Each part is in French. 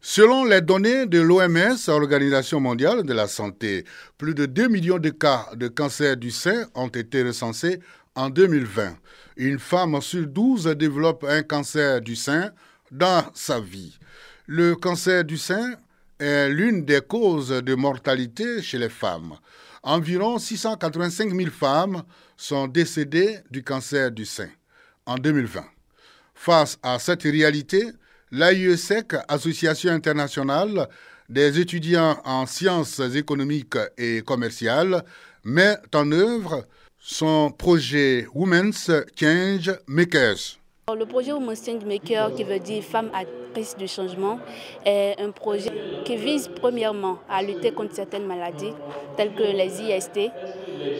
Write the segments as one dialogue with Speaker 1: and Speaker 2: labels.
Speaker 1: Selon les données de l'OMS, Organisation mondiale de la santé, plus de 2 millions de cas de cancer du sein ont été recensés en 2020. Une femme sur 12 développe un cancer du sein dans sa vie. Le cancer du sein est l'une des causes de mortalité chez les femmes. Environ 685 000 femmes sont décédées du cancer du sein en 2020. Face à cette réalité, l'AIESEC, Association internationale des étudiants en sciences économiques et commerciales, met en œuvre son projet Women's Change Makers.
Speaker 2: Le projet Women's Change Makers, qui veut dire Femmes actrices du changement, est un projet qui vise premièrement à lutter contre certaines maladies telles que les IST,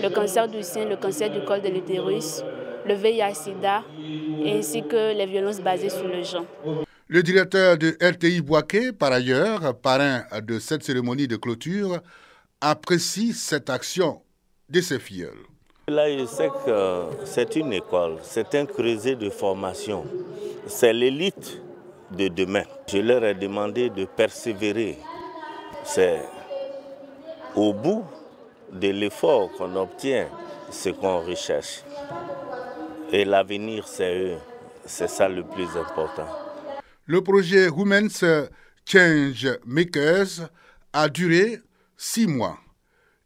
Speaker 2: le cancer du sein, le cancer du col de l'utérus, le VIH-Sida, ainsi que les violences basées sur le genre.
Speaker 1: Le directeur de RTI Bouaké, par ailleurs, parrain de cette cérémonie de clôture, apprécie cette action de ses filleuls.
Speaker 3: L'AIESEC, c'est une école, c'est un creuset de formation. C'est l'élite de demain. Je leur ai demandé de persévérer. C'est au bout de l'effort qu'on obtient ce qu'on recherche. Et l'avenir, c'est eux. C'est ça le plus important.
Speaker 1: Le projet Women's Change Makers a duré 6 mois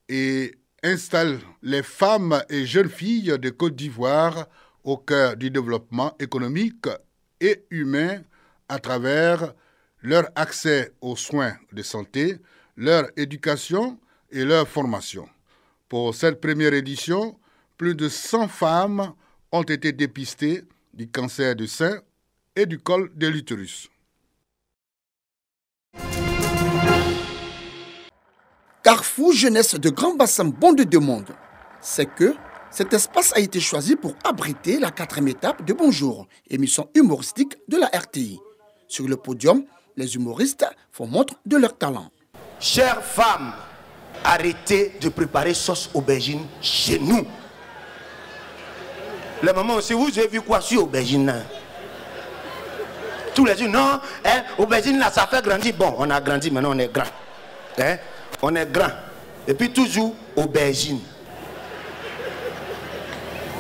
Speaker 1: et installe les femmes et jeunes filles de Côte d'Ivoire au cœur du développement économique et humain à travers leur accès aux soins de santé, leur éducation et leur formation. Pour cette première édition, plus de 100 femmes ont été dépistées du cancer du sein et du col de l'utérus.
Speaker 4: Carrefour Jeunesse de Grand Bassam Bon de Deux Mondes. C'est que cet espace a été choisi pour abriter la 4e étape de Bonjour, émission humoristique de la RTI. Sur le podium, les humoristes font montre de leur talent.
Speaker 5: Chères femmes, arrêtez de préparer sauce aubergine chez nous. Les mamans aussi, vous avez vu quoi sur aubergine là? Tous les jours, non, aubergine là, ça fait grandir. Bon, on a grandi, maintenant on est grand. On est grand. Et puis toujours aubergine.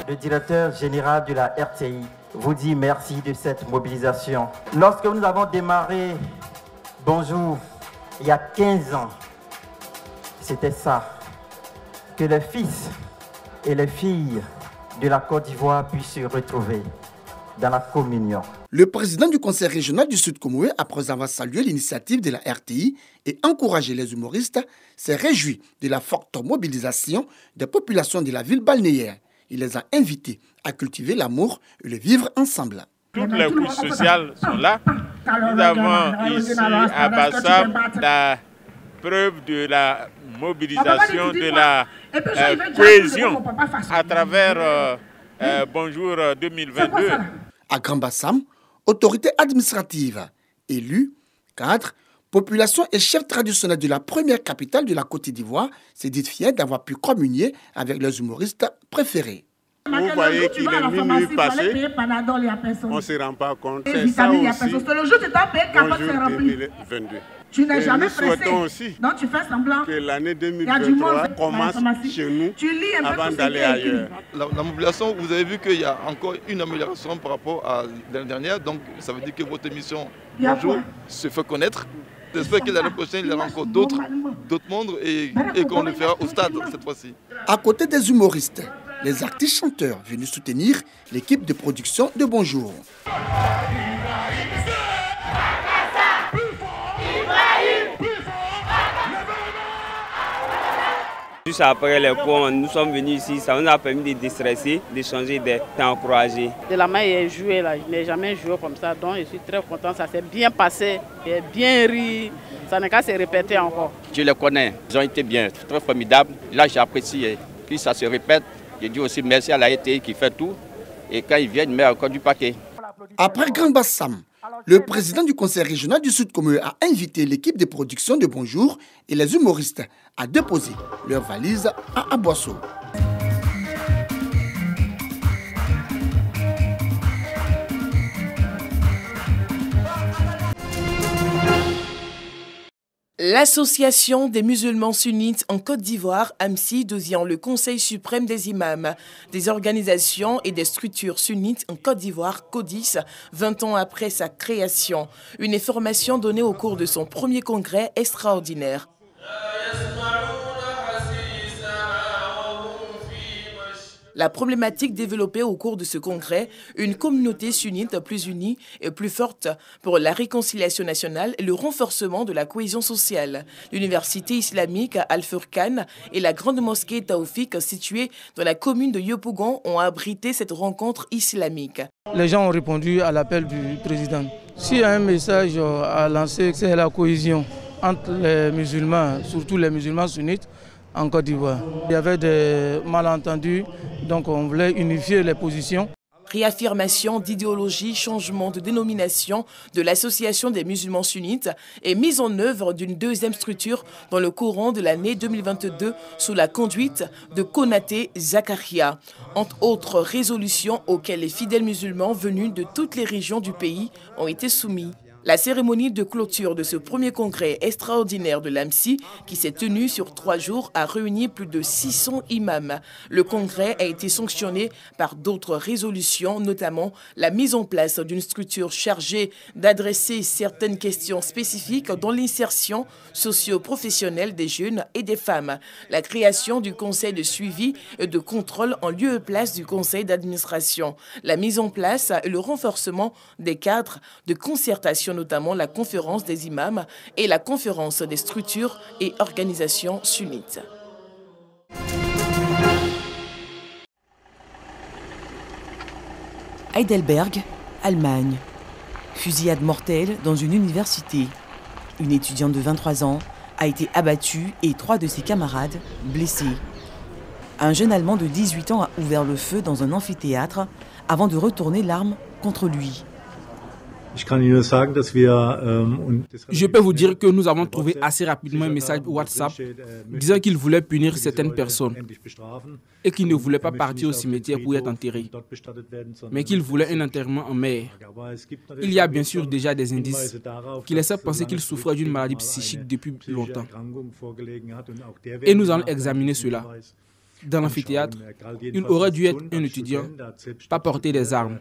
Speaker 6: Le directeur général de la RTI vous dit merci de cette mobilisation. Lorsque nous avons démarré Bonjour, il y a 15 ans, c'était ça. Que les fils et les filles de la Côte d'Ivoire puissent se retrouver dans la communion.
Speaker 4: Le président du conseil régional du Sud Comoé, après avoir salué l'initiative de la RTI et encouragé les humoristes, s'est réjoui de la forte mobilisation des populations de la ville balnéaire. Il les a invités à cultiver l'amour et le vivre ensemble.
Speaker 7: Toutes les couches sociales sont là. Nous avons ici à Bassam la preuve de la mobilisation, de la cohésion à travers Bonjour 2022.
Speaker 4: À Grand Bassam, autorités administratives, élus, cadres, population et chefs traditionnels de la première capitale de la Côte d'Ivoire se disent fiers d'avoir pu communier avec leurs humoristes préférés.
Speaker 7: Vous voyez qu'il est minuit passé, on ne se rend pas compte. C'est ça aussi, Bonjour 2022.
Speaker 8: Tu n'es jamais
Speaker 7: pressé. Nous souhaitons aussi
Speaker 8: non, tu fais semblant
Speaker 7: que l'année 2023 commence chez nous avant d'aller ailleurs.
Speaker 9: La mobilisation, vous avez vu qu'il y a encore une amélioration par rapport à l'année dernière. Donc ça veut dire que votre émission Bonjour se fait connaître. J'espère que l'année prochaine, il y aura encore d'autres mondes et qu'on le fera au stade cette fois-ci.
Speaker 4: À côté des humoristes, les artistes chanteurs venus soutenir l'équipe de production de Bonjour.
Speaker 10: Juste après les cours, nous sommes venus ici, ça nous a permis de déstresser, d'échanger des temps encouragés.
Speaker 11: De la main, il a joué là, je n'ai jamais joué comme ça, donc je suis très content, ça s'est bien passé, j'ai bien ri, ça n'a qu'à se répéter encore.
Speaker 12: Je les connais, ils ont été bien, très formidables, là j'apprécie, puis ça se répète, je dis aussi merci à la RTI qui fait tout, et quand ils viennent, ils mettent encore du paquet.
Speaker 4: Après Grand Bassam, le président du conseil régional du Sud Comoé a invité l'équipe de production de Bonjour et les humoristes à déposer leurs valises à Aboisseau.
Speaker 8: L'Association des musulmans sunnites en Côte d'Ivoire, AMSI, devient le Conseil suprême des imams, des organisations et des structures sunnites en Côte d'Ivoire, CODIS, 20 ans après sa création. Une information donnée au cours de son premier congrès extraordinaire. La problématique développée au cours de ce congrès, une communauté sunnite plus unie et plus forte pour la réconciliation nationale et le renforcement de la cohésion sociale. L'université islamique Al-Furqan et la grande mosquée Taoufik située dans la commune de Yopougon ont abrité cette rencontre islamique.
Speaker 13: Les gens ont répondu à l'appel du président. S'il y a un message à lancer, c'est la cohésion entre les musulmans, surtout les musulmans sunnites, en Côte d'Ivoire. Il y avait des malentendus, donc on voulait unifier les positions.
Speaker 8: Réaffirmation d'idéologie, changement de dénomination de l'Association des musulmans sunnites et mise en œuvre d'une deuxième structure dans le courant de l'année 2022 sous la conduite de Konaté Zakaria. Entre autres résolutions auxquelles les fidèles musulmans venus de toutes les régions du pays ont été soumis. La cérémonie de clôture de ce premier congrès extraordinaire de l'AMSI, qui s'est tenu sur 3 jours, a réuni plus de 600 imams. Le congrès a été sanctionné par d'autres résolutions, notamment la mise en place d'une structure chargée d'adresser certaines questions spécifiques dans l'insertion socio-professionnelle des jeunes et des femmes, la création du conseil de suivi et de contrôle en lieu et place du conseil d'administration, la mise en place et le renforcement des cadres de concertation, notamment la conférence des imams et la conférence des structures et organisations sunnites. Heidelberg, Allemagne. Fusillade mortelle dans une université. Une étudiante de 23 ans a été abattue et 3 de ses camarades blessés. Un jeune Allemand de 18 ans a ouvert le feu dans un amphithéâtre avant de retourner l'arme contre lui.
Speaker 14: Je peux vous dire que nous avons trouvé assez rapidement un message WhatsApp disant qu'il voulait punir certaines personnes et qu'il ne voulait pas partir au cimetière pour y être enterré, mais qu'il voulait un enterrement en mer. Il y a bien sûr déjà des indices qui laissaient penser qu'il souffrait d'une maladie psychique depuis longtemps. Et nous allons examiner cela. Dans l'amphithéâtre, il aurait dû être un étudiant, pas porter des armes.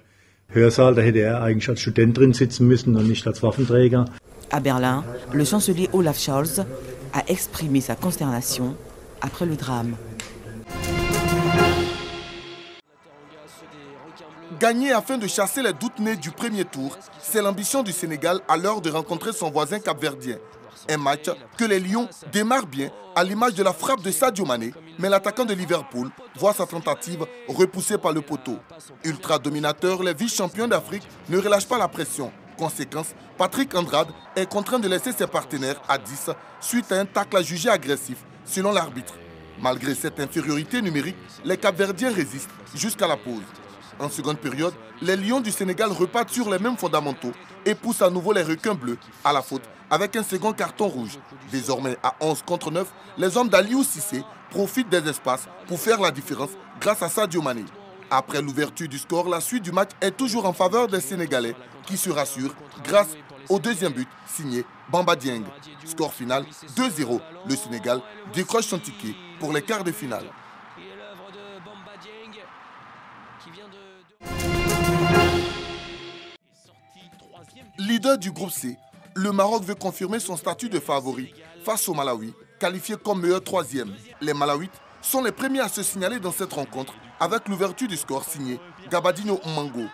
Speaker 15: Hörsaal, da hätte er eigentlich als Student drin sitzen müssen und nicht als Waffenträger.
Speaker 8: À Berlin, le chancelier Olaf Scholz a exprimé sa consternation après le drame.
Speaker 16: Gagner afin de chasser les doutes nés du premier tour, c'est l'ambition du Sénégal à l'heure de rencontrer son voisin capverdien. Un match que les Lions démarrent bien à l'image de la frappe de Sadio Mané, mais l'attaquant de Liverpool voit sa tentative repoussée par le poteau. Ultra dominateur, les vice-champions d'Afrique ne relâchent pas la pression. Conséquence, Patrick Andrade est contraint de laisser ses partenaires à 10 suite à un tacle jugé agressif, selon l'arbitre. Malgré cette infériorité numérique, les Capverdiens résistent jusqu'à la pause. En seconde période, les Lions du Sénégal repartent sur les mêmes fondamentaux et poussent à nouveau les requins bleus à la faute avec un second carton rouge. Désormais à 11 contre 9, les hommes d'Aliou Cissé profitent des espaces pour faire la différence grâce à Sadio Mané. Après l'ouverture du score, la suite du match est toujours en faveur des Sénégalais qui se rassurent grâce au deuxième but signé Bamba Dieng. Score final 2-0. Le Sénégal décroche son ticket pour les quarts de finale. Leader du groupe C, le Maroc veut confirmer son statut de favori face au Malawi, qualifié comme meilleur troisième. Les Malawites sont les premiers à se signaler dans cette rencontre avec l'ouverture du score signé Gabadinho Mmango.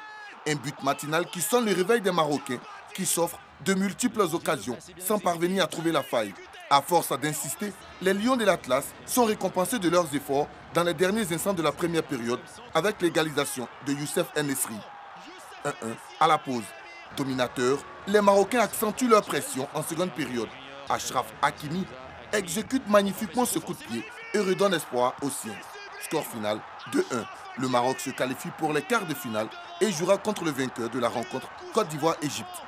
Speaker 16: Un but matinal qui sonne le réveil des Marocains qui s'offrent de multiples occasions sans parvenir à trouver la faille. À force d'insister, les Lions de l'Atlas sont récompensés de leurs efforts dans les derniers instants de la première période avec l'égalisation de Youssef Enesri. 1-1 à la pause. Dominateur, les Marocains accentuent leur pression en seconde période. Achraf Hakimi exécute magnifiquement ce coup de pied et redonne espoir aux siens. Score final 2-1. Le Maroc se qualifie pour les quarts de finale et jouera contre le vainqueur de la rencontre Côte d'Ivoire-Égypte.